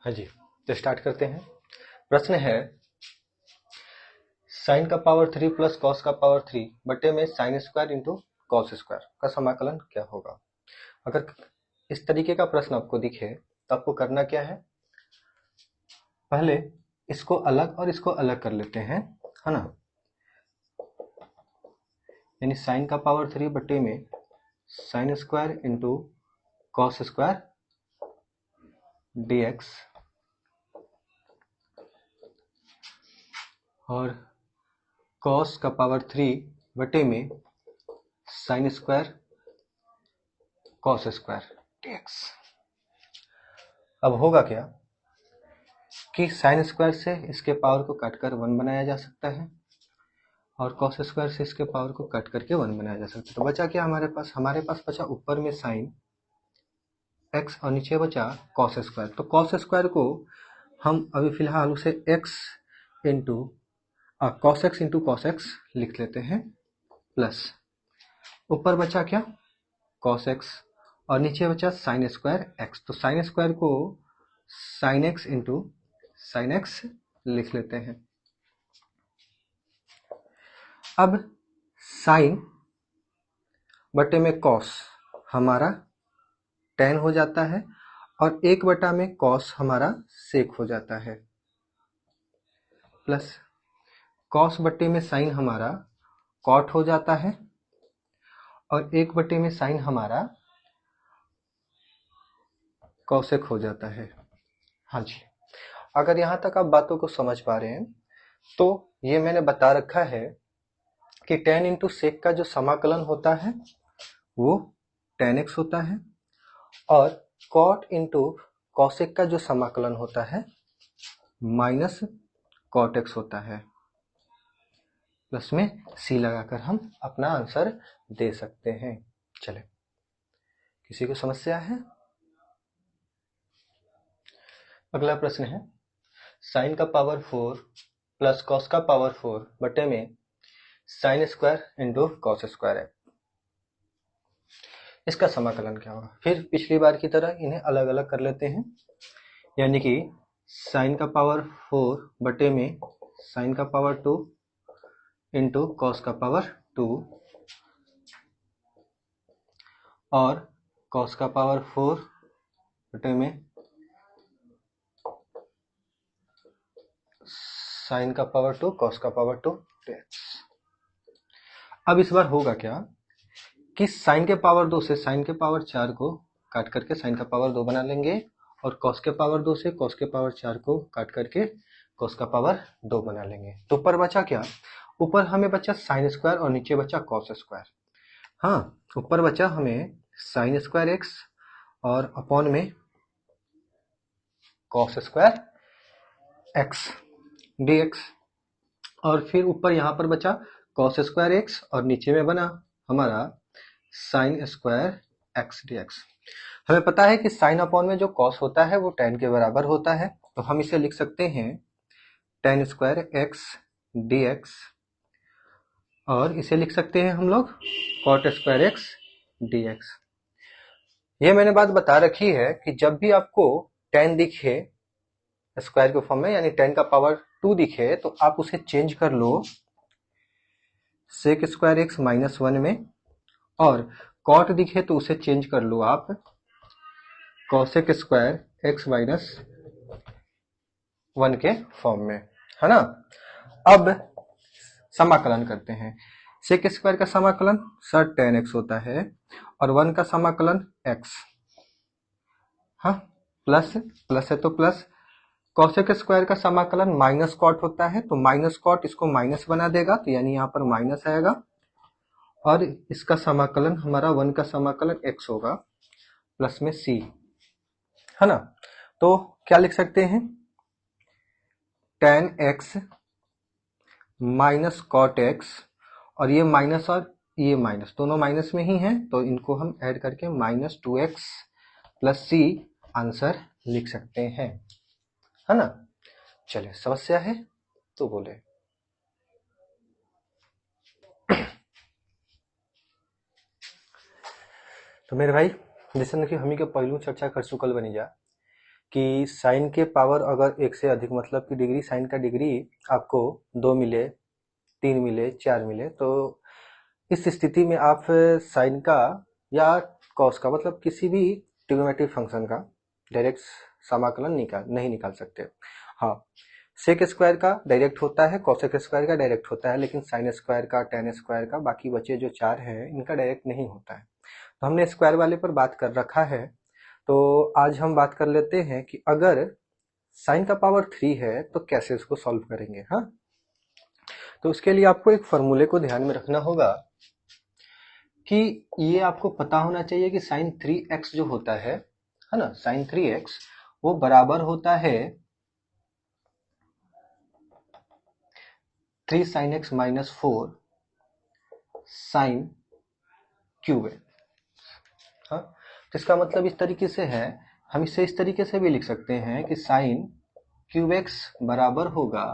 हाँ जी, तो स्टार्ट करते हैं। प्रश्न है साइन का पावर 3 प्लस कॉस का पावर 3 बटे में sine square into cos square का समाकलन क्या होगा। अगर इस तरीके का प्रश्न आपको दिखे तो आपको करना क्या है, पहले इसको अलग और इसको अलग कर लेते हैं, है ना। यानी साइन का पावर 3 बटे में sine square into cos square dx और कॉस का पावर 3 बटे में sine square cos square dx। अब होगा क्या कि साइन स्क्वायर से इसके पावर को काटकर 1 बनाया जा सकता है और कॉस स्क्वायर से इसके पावर को काट करके 1 बनाया जा सकता है। तो बचा क्या हमारे पास बचा ऊपर में साइन x और नीचे बचा कॉस स्क्वायर। तो कॉस स्क्वायर को हम अभी फिलहाल उसे x into cos x into cos x लिख लेते हैं, प्लस ऊपर बचा क्या कॉस एक्स और नीचे बचा साइन स्क्वायर एक्स। तो साइन स्क्वायर को sine x into sine x लिख लेते हैं। अब साइन बटे में कॉस हमारा टेन हो जाता है और 1 बटा में कॉस हमारा सेक हो जाता है, प्लस कॉस बटे में साइन हमारा कॉट हो जाता है और 1 बटे में साइन हमारा कॉसेक हो जाता है। हाँ जी, अगर यहाँ तक आप बातों को समझ पा रहे हैं तो ये मैंने बता रखा है कि टेन इंटू सेक का जो समाकलन होता है वो टेन एक्स होता है और कॉट इंटू कॉसेक का जो समाकलन होता है माइनस कॉट एक्स होता है। प्लस में सी लगाकर हम अपना आंसर दे सकते हैं। चले, किसी को समस्या है? अगला प्रश्न है साइन का पावर 4 प्लस कॉस का पावर 4 बटे में sine square into cos square है, इसका समाकलन क्या होगा। फिर पिछली बार की तरह इन्हें अलग अलग कर लेते हैं, यानी कि साइन का पावर 4 बटे में साइन का पावर 2 इंटू कॉस का पावर 2 और कॉस का पावर 4 बटे में साइन का पावर 2 कॉस का पावर 2 dx। अब इस बार होगा क्या कि साइन के पावर 2 से साइन के पावर 4 को काट करके साइन का पावर 2 बना लेंगे और कॉस के पावर 2 से कॉस के पावर 4 को काट करके कॉस का पावर 2 बना लेंगे। तो ऊपर बचा क्या, ऊपर हमें बचा साइन स्क्वायर और नीचे बचा कॉस स्क्वायर। हाँ, ऊपर बचा हमें साइन स्क्वायर एक्स और अपॉन में कॉस स्क्वायर एक्स dx और फिर ऊपर यहाँ पर बचा कॉस स्क्वायर एक्स और नीचे में बना हमारा साइन स्क्वायर एक्स dx। हमें पता है कि साइन अपॉन में जो कॉस होता है वो टेन के बराबर होता है, तो हम इसे लिख सकते हैं टेन स्क्वायर एक्स dx और इसे लिख सकते हैं हम लोग कॉट स्क्वायर एक्स dx। ये मैंने बात बता रखी है कि जब भी आपको टेन दिखे स्क्वायर के फॉर्म में, यानी 10 का पावर 2 दिखे, तो आप उसे चेंज कर लो सेक स्क्वायर एक्स माइनस 1 में, और कॉट दिखे तो उसे चेंज कर लो आप कॉसेक स्क्वायर एक्स माइनस 1 के फॉर्म में, है ना। अब समाकलन करते हैं। सेक स्क्वायर का समाकलन सर 10x होता है और 1 का समाकलन x, हाँ प्लस प्लस है तो प्लस। कॉसेक स्क्वायर का समाकलन माइनस कॉट होता है, तो माइनस कॉट इसको माइनस बना देगा, तो यानी यहाँ पर माइनस आएगा और इसका समाकलन हमारा 1 का समाकलन x होगा प्लस में c, है ना। तो क्या लिख सकते हैं, tan x minus cot x और ये माइनस और ये माइनस दोनों माइनस में ही हैं, तो इनको हम ऐड करके minus 2x plus C answer लिख सकते हैं, है ना। चलिए, समस्या है तो बोले। तो मेरे भाई जैसे कि हम ही के पहलू चर्चा कर चुकल बनी जा कि साइन के पावर अगर एक से अधिक, मतलब कि डिग्री, साइन का डिग्री आपको 2 मिले, 3 मिले, 4 मिले, तो इस स्थिति में आप साइन का या कॉस का, मतलब किसी भी ट्रिग्नोमेट्रिक फंक्शन का डायरेक्ट समाकलन नहीं निकाल सकते। हाँ, सेक स्क्वायर का डायरेक्ट होता है, कॉसेक स्क्वायर का डायरेक्ट होता है, लेकिन साइन स्क्वायर का, टेन स्क्वायर का, बाकी बचे जो 4 हैं इनका डायरेक्ट नहीं होता है। तो हमने स्क्वायर वाले पर बात कर रखा है, तो आज हम बात कर लेते हैं कि अगर साइन का पावर 3 है तो कैसे उसको सॉल्व करेंगे। हाँ, तो उसके लिए आपको एक फॉर्मूले को ध्यान में रखना होगा कि ये आपको पता होना चाहिए कि साइन 3x जो होता है ना, साइन 3x वो बराबर होता है 3 sine x minus 4 sine cube है। हाँ, तो इसका मतलब इस तरीके से है, हम इसे इस तरीके से भी लिख सकते हैं कि साइन क्यूब एक्स बराबर होगा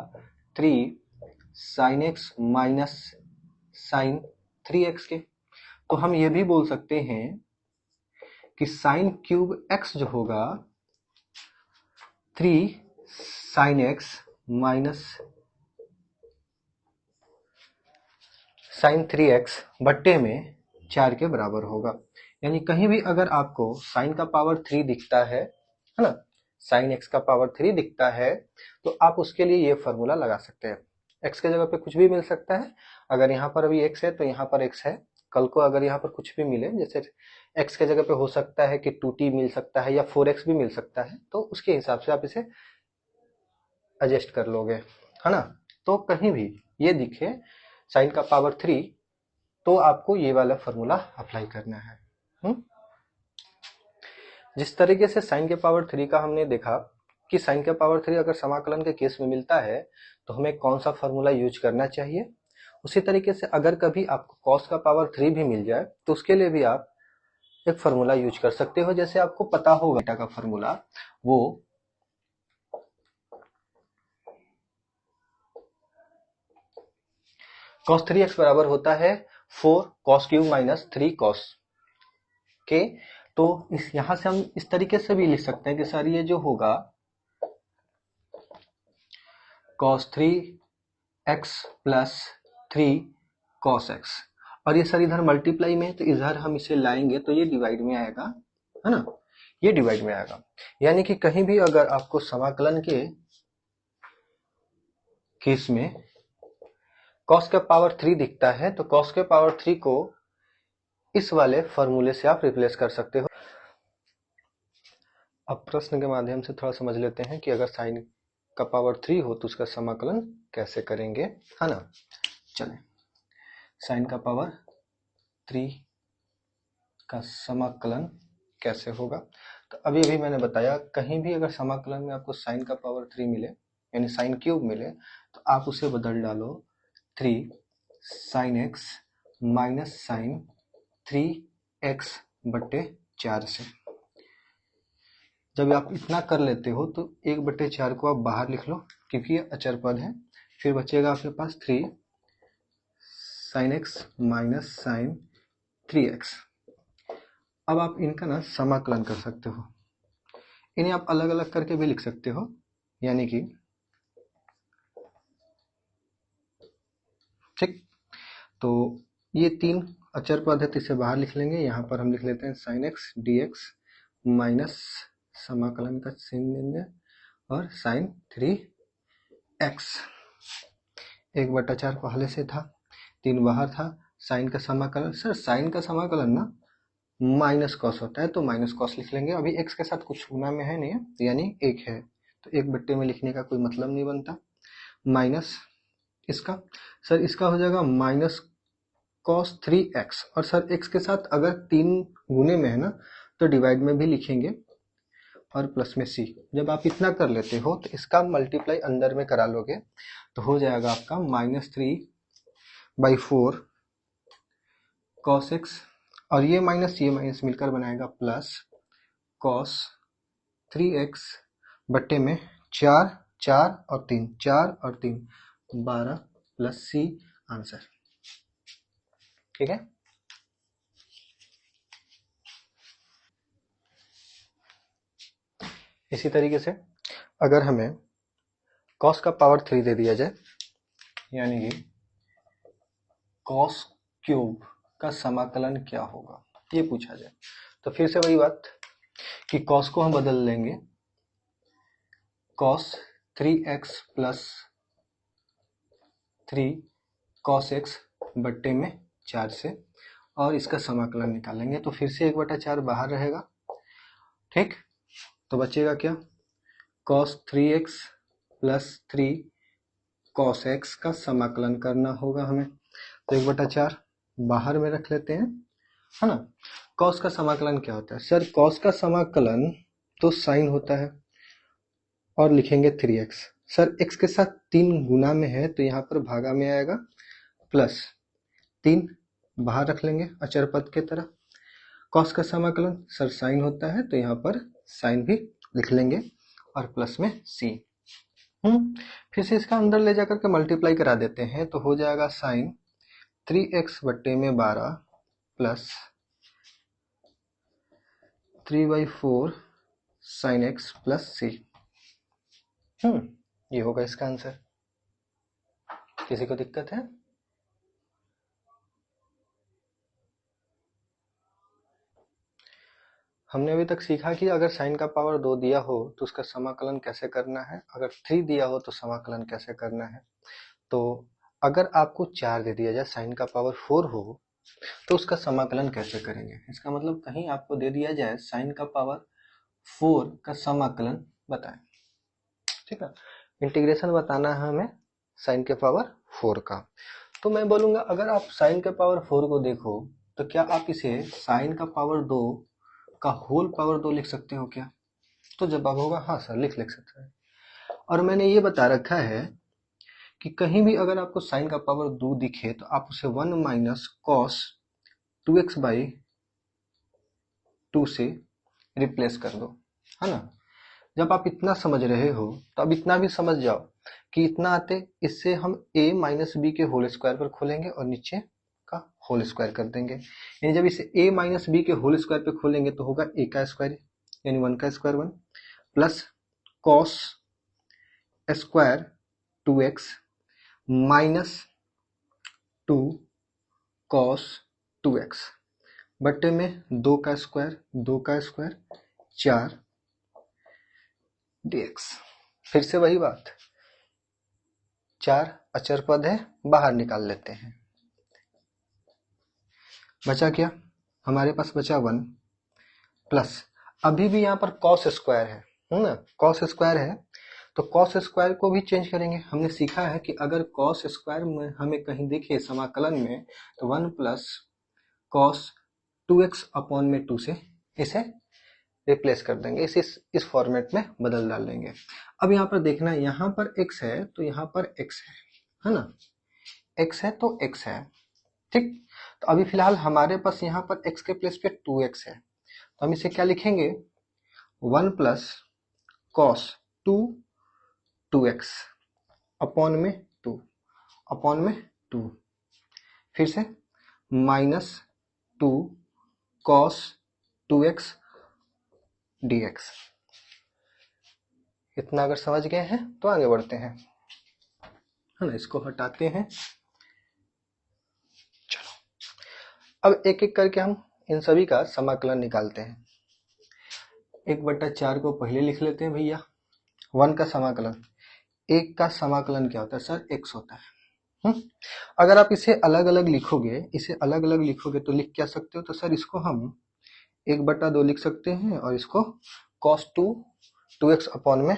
3 sine x minus sine 3x के। तो हम ये भी बोल सकते हैं कि साइन क्यूब एक्स जो होगा 3 sine x minus sine 3x बट्टे में 4 के बराबर होगा। यानी कहीं भी अगर आपको साइन का पावर 3 दिखता है ना, साइन एक्स का पावर 3 दिखता है, तो आप उसके लिए ये फॉर्मूला लगा सकते हैं। एक्स के जगह पे कुछ भी मिल सकता है, अगर यहाँ पर अभी एक्स है तो यहाँ पर एक्स है, कल को अगर यहाँ पर कुछ भी मिले, जैसे एक्स के जगह पे हो सकता है कि 2t मिल सकता है या 4x भी मिल सकता है, तो उसके हिसाब से आप इसे एडजस्ट कर लोगे, है ना। तो कहीं भी ये दिखे साइन का पावर 3, तो आपको ये वाला फॉर्मूला अप्लाई करना है। जिस तरीके से साइन के पावर 3 का हमने देखा कि साइन के पावर 3 अगर समाकलन के केस में मिलता है तो हमें कौन सा फॉर्मूला यूज करना चाहिए, उसी तरीके से अगर कभी आपको कॉस का पावर 3 भी मिल जाए तो उसके लिए भी आप एक फॉर्मूला यूज कर सकते हो। जैसे आपको पता होगा बीटा का फॉर्मूला, वो cos 3x बराबर होता है 4 cos क्यूब माइनस 3 cos के। तो इस यहां से हम इस तरीके से भी लिख सकते हैं कि सर ये जो होगा cos 3x plus 3 cos x, और ये सर इधर मल्टीप्लाई में है तो इधर हम इसे लाएंगे तो ये डिवाइड में आएगा, है ना, ये डिवाइड में आएगा। यानी कि कहीं भी अगर आपको समाकलन के केस में cos का पावर 3 दिखता है तो cos के पावर 3 को इस वाले फॉर्मूले से आप रिप्लेस कर सकते हो। अब प्रश्न के माध्यम से थोड़ा समझ लेते हैं कि अगर साइन का पावर 3 हो तो उसका समाकलन कैसे करेंगे, है ना। चलें, साइन का पावर 3 का समाकलन कैसे होगा, तो अभी मैंने बताया कहीं भी अगर समाकलन में आपको साइन का पावर 3 मिले यानी साइन क्यूब मिले तो आप उसे बदल डालो 3 sine x minus sine 3x बट्टे 4 से। जब आप इतना कर लेते हो तो 1/4 को आप बाहर लिख लो क्योंकि ये अचर पद है, फिर बचेगा आपके पास 3 sine x minus sine 3x। अब आप इनका ना समाकलन कर सकते हो, इन्हें आप अलग अलग करके भी लिख सकते हो, यानी कि ठीक। तो ये 3 अचर पद है तो इसे बाहर लिख लेंगे, यहाँ पर हम लिख लेते हैं sine x D x minus समाकलन का चिन्ह देंगे और साइन 3x। 1/4 पहले से था, 3 बाहर था, साइन का समाकलन, सर साइन का समाकलन ना माइनस कॉस होता है तो माइनस कॉस लिख लेंगे। अभी x के साथ कुछ गुना में है नहीं है, यानी 1 है तो 1 में लिखने का कोई मतलब नहीं बनता। माइनस इसका, सर इसका हो जाएगा माइनस कॉस 3x, और सर x के साथ अगर 3 गुने में है ना तो डिवाइड में भी लिखेंगे और प्लस में c। जब आप इतना कर लेते हो तो इसका मल्टीप्लाई अंदर में करा लोगे तो हो जाएगा आपका -3/4 cos x, और ये माइनस मिलकर बनाएगा प्लस cos 3x बट्टे में 4 और 3 12 प्लस c आंसर। ठीक है, इसी तरीके से अगर हमें cos का पावर 3 दे दिया जाए, यानी कि cos क्यूब का समाकलन क्या होगा ये पूछा जाए, तो फिर से वही बात कि cos को हम बदल लेंगे cos 3x plus 3 cos x बट्टे में 4 से, और इसका समाकलन निकालेंगे तो फिर से 1/4 बाहर रहेगा। ठीक, तो बचेगा क्या, cos 3x plus 3 cos x का समाकलन करना होगा हमें, तो 1/4 बाहर में रख लेते हैं, है ना। cos का समाकलन क्या होता है सर, cos का समाकलन तो साइन होता है, और लिखेंगे 3x। सर x के साथ 3 गुना में है तो यहाँ पर भागा में आएगा, प्लस 3 बाहर रख लेंगे अचर पद के तरह। cos का समाकलन सर साइन होता है तो यहाँ पर साइन भी लिख लेंगे, और प्लस में c। फिर से इसका अंदर ले जाकर के मल्टीप्लाई करा देते हैं तो हो जाएगा साइन 3x बट्टे में 12 plus 3/4 sine x plus c। ये होगा इसका आंसर। किसी को दिक्कत है? हमने अभी तक सीखा कि अगर साइन का पावर 2 दिया हो तो उसका समाकलन कैसे करना है, अगर 3 दिया हो तो समाकलन कैसे करना है। तो अगर आपको 4 दे दिया जाए, साइन का पावर 4 हो, तो उसका समाकलन कैसे करेंगे। इसका मतलब कहीं आपको दे दिया जाए साइन का पावर 4 का समाकलन बताएं, ठीक है, इंटीग्रेशन बताना है हमें साइन के पावर 4 का। तो मैं बोलूंगा अगर आप साइन के पावर 4 को देखो तो क्या आप इसे साइन का पावर 2 का होल पावर 2 लिख सकते हो क्या, तो जवाब होगा हाँ सर लिख सकते हैं। और मैंने ये बता रखा है कि कहीं भी अगर आपको साइन का पावर 2 दिखे तो आप उसे 1 माइनस कॉस 2x बाई 2 से रिप्लेस कर दो, है ना। जब आप इतना समझ रहे हो तो अब इतना भी समझ जाओ कि इतना आते इससे हम a माइनस बी के होल स्क्वायर पर खोलेंगे और नीचे का होल स्क्वायर कर देंगे, यानी जब इसे a माइनस बी के होल स्क्वायर पे खोलेंगे तो होगा a का स्क्वायर यानी 1 का square 1 plus cos square 2x minus 2 cos 2x बट्टे में 2 का स्क्वायर 4 dx। फिर से वही बात, 4 अचर पद है बाहर निकाल लेते हैं, बचा क्या हमारे पास बचा 1 प्लस अभी भी यहाँ पर कॉस स्क्वायर है ना, कॉस स्क्वायर है तो कॉस स्क्वायर को भी चेंज करेंगे। हमने सीखा है कि अगर कॉस स्क्वायर में हमें कहीं दिखे समाकलन में तो 1 प्लस कॉस 2x अपॉन में 2 से इसे रिप्लेस कर देंगे, इस फॉर्मेट में बदल डाल देंगे। अब यहाँ पर देखना है यहाँ पर x है तो यहाँ पर x है ना, x है तो x है, ठीक। तो अभी फिलहाल हमारे पास यहाँ पर x के प्लेस पे 2x है तो हम इसे क्या लिखेंगे 1 प्लस कॉस 2x अपॉन में 2 फिर से माइनस 2 कॉस 2x dx। इतना अगर समझ गए हैं तो आगे बढ़ते हैं, है ना, इसको हटाते हैं। चलो अब एक एक करके हम इन सभी का समाकलन निकालते हैं। 1/4 को पहले लिख लेते हैं भैया, 1 का समाकलन, 1 का समाकलन क्या होता है सर x होता है। अगर आप इसे अलग अलग लिखोगे तो लिख क्या सकते हो, तो सर इसको हम 1/2 लिख सकते हैं और इसको cos 2x अपॉन में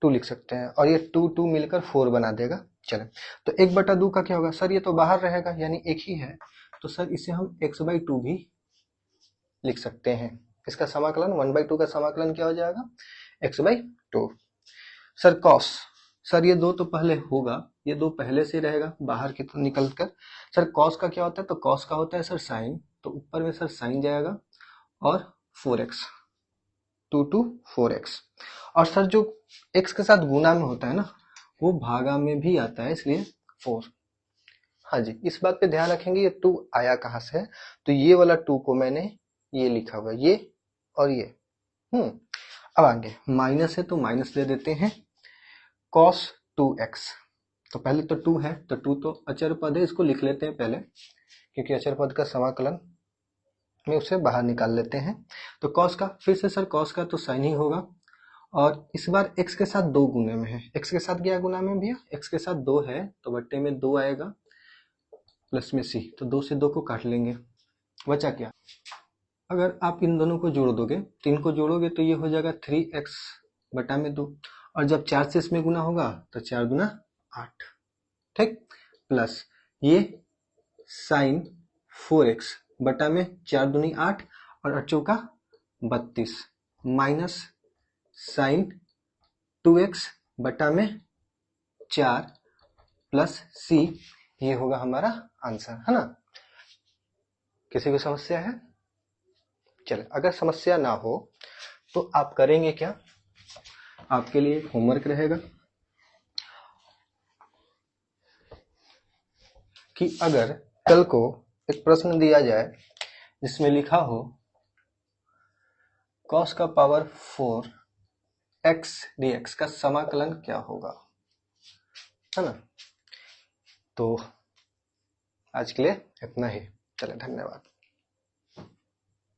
2 लिख सकते हैं, और ये 2 मिलकर 4 बना देगा। चले तो 1/2 का क्या होगा सर, ये तो बाहर रहेगा यानी एक ही है, तो सर इसे हम x/2 भी लिख सकते हैं। इसका समाकलन 1/2 का समाकलन क्या हो जाएगा x/2। सर cos, सर ये 2 तो पहले होगा, ये 2 पहले से रहेगा बाहर की तो निकल कर। सर cos का क्या होता है, तो cos का होता है सर साइन, तो ऊपर में सर साइन जाएगा और 4x 2 4x, और सर जो x के साथ गुना में होता है ना वो भागा में भी आता है इसलिए 4। हाँ जी, इस बात पे ध्यान रखेंगे ये 2 आया कहाँ से है, तो ये वाला 2 को मैंने ये लिखा हुआ ये और ये। अब आगे माइनस है तो माइनस ले देते हैं, cos 2x, तो पहले तो 2 है तो 2 तो अचर पद है, इसको लिख लेते हैं पहले, क्योंकि अचर पद का समाकलन में उसे बाहर निकाल लेते हैं। तो cos का, फिर से सर cos का तो साइन ही होगा, और इस बार x के साथ 2 गुने में है, x के साथ क्या गुना में भैया, x के साथ 2 है तो बट्टे में 2 आएगा, प्लस में c, तो 2 से 2 को काट लेंगे, बचा क्या, अगर आप इन दोनों को जोड़ दोगे, 3 को जोड़ोगे तो ये हो जाएगा 3x बटा में 2, और जब 4 से इसमें गुना होगा तो 4 गुना 8, ठीक, प्लस ये साइन 4x बटा में 4 दूनी 8 और 8 चौका 32, माइनस साइन 2x बटा में 4 प्लस c, ये होगा हमारा आंसर, है ना। किसी को समस्या है? चले, अगर समस्या ना हो तो आप करेंगे क्या, आपके लिए होमवर्क रहेगा कि अगर कल को एक प्रश्न दिया जाए जिसमें लिखा हो cos का पावर 4 x dx का समाकलन क्या होगा, है ना। तो आज के लिए इतना ही, चले, धन्यवाद।